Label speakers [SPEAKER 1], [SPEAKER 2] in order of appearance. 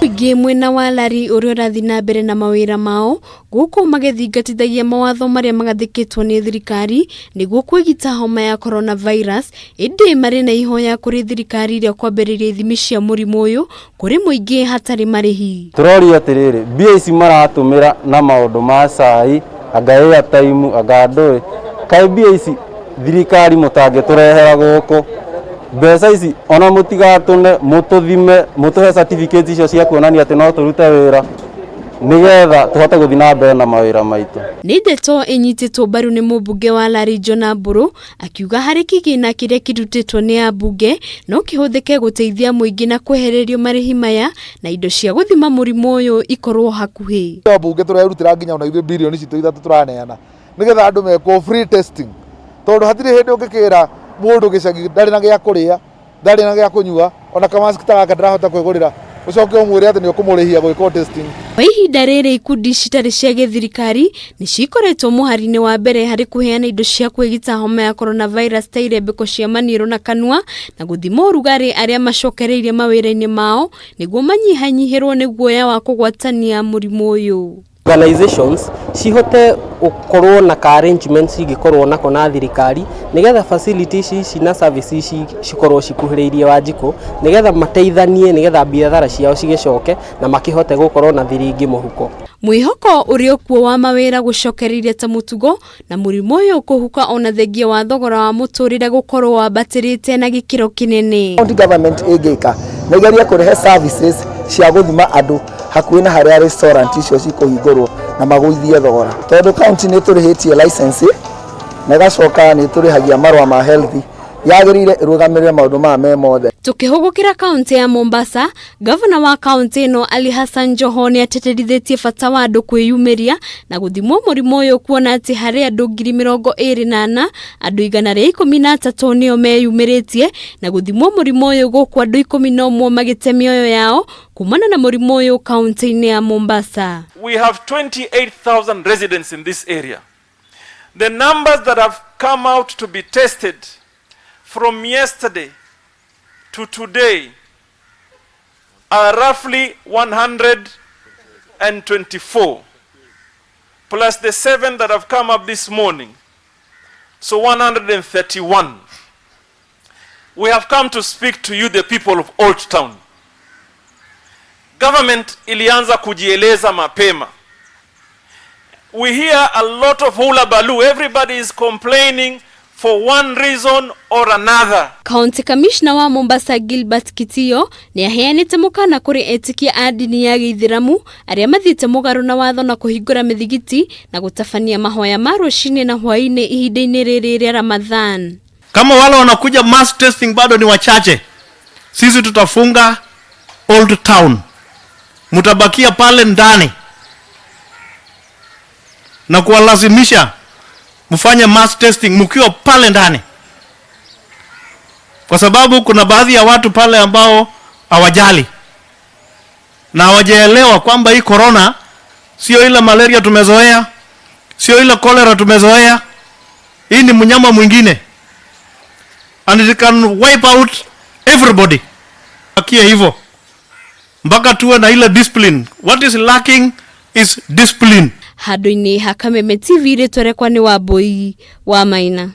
[SPEAKER 1] Muingi mwena wa Lari uria urathi na mbere na mawira mao guku magithingatithagia mawatho maria magathikitwo ni thirikari niguo kwigita homa ya coronavirus indi mari na ihoya kuri thirikari iria kwambiriria ithimi cia murimu uyu kuri muingi hatari marihi.
[SPEAKER 2] Turoria atiriri mbia ici maratumira na maundu ma cai anga time anga ndui kai mbia ici thirikari mutange turehera guku mbeca ici ona mutigatune mututhime mutuhe certificate icio cia kuonania ati no turute wira nigetha tuhote guthi na mbere na mawira maitu.
[SPEAKER 1] Ni ndeto inyititwo mbaru ni mubunge wa Lari Jonah Mburu akiuga hari kigina kiria kirutitwo ni abunge no kihuthike guteithia muingi na kwehererio marihi maya na indo cia guthima murimu uyu ikorwo hakuhi.
[SPEAKER 3] Abunge turerutira nginya ona ithuĩ bilioni citu 3 turaneana nigetha andu meko free testing tondu hatire hindi ungikira mundu gicagi ndari na gya kuria ndari na gya kunyua ona kamask tagaka ndarahota kwigurira ucoke umwire ati ni ukumurihia gwiko testing.
[SPEAKER 1] Kwa ihinda riri ikundi citari cia githirikari ni cikoretwo muhari-ini wa mbere hari kuheana indo cia kwigita homa ya coronavirus ta irembeko cia maniero na kanua na guthima urugari aria macokereirie mawira-ini mao niguo manyihanyihirwo ni guoya wa kugwatania murimu uyu.
[SPEAKER 4] Organizations cihote ukorwo na arrangements igikorwo nako na thirikari nigetha facilities ici na services ici cikorwo cikuhiriirie Wanjiku nigetha mateithanie nigetha biacara ciao cigicoke na makihote gukorwo na thiringi muhuko.
[SPEAKER 1] Mwihoko urio kuo wa mawira gucokeririe ta mutugo na murimu uyu kuhuka ona thengia wa thogora wa muturire gukorwo wabatirite na gikiro kinene.
[SPEAKER 5] County government igika nigeria kurehe services cia guthima andu hakuhi na haria restaurant icio cikuhingurwo na maguithie thogora tondu county ni turihitie license na gacoka ni turihagia marwa ma health yagirire irugamirire maundu ma mothe.
[SPEAKER 1] Tukihugukira kaunti ya Mombasa, governor wa kaunti no Ali Hassan Joho ni ateterithitie bata wa andu kwiyumiria na guthimwo murimu uyu kuona ati hari andu 24,000 andu 113 nio meyumiritie na guthimwo murimu uyu guku andu 11 magite mioyo yao kumana na murimu uyu kaunti-ini ya Mombasa.
[SPEAKER 6] We have 28,000 residents in this area. The numbers that have come out to be tested from yesterday to today are roughly 124 plus the 7 that have come up this morning, so 131. We have come to speak to you, the people of Old Town. Government ilianza kujieleza mapema. We hear a lot of hula baloo. Everybody is complaining for one reason or another.
[SPEAKER 1] County Commissioner wa Mombasa Gilbert Kitio ni aheanite mukana kuri etikia a dini ya Githiramu aria mathite mugaru na watho na kuhingura mithigiti na gutafania mahoya ma rucini na hwaini ihinda-ini riri ria Ramadhan.
[SPEAKER 7] Kama wale wanakuja mass testing bado ni wachache, sisi tutafunga Old Town, mutabakia pale ndani na kuwalazimisha mfanye mass testing mkiwa pale ndani, kwa sababu kuna baadhi ya watu pale ambao hawajali na hawajaelewa kwamba hii corona sio ile malaria tumezoea, sio ile cholera tumezoea. Hii ni mnyama mwingine and it can wipe out everybody. Akia hivyo mpaka tuwe na ile discipline. What is lacking is discipline.
[SPEAKER 1] Hado-ini Hakameme TV ritwerekwa ni Wambui wa Maina.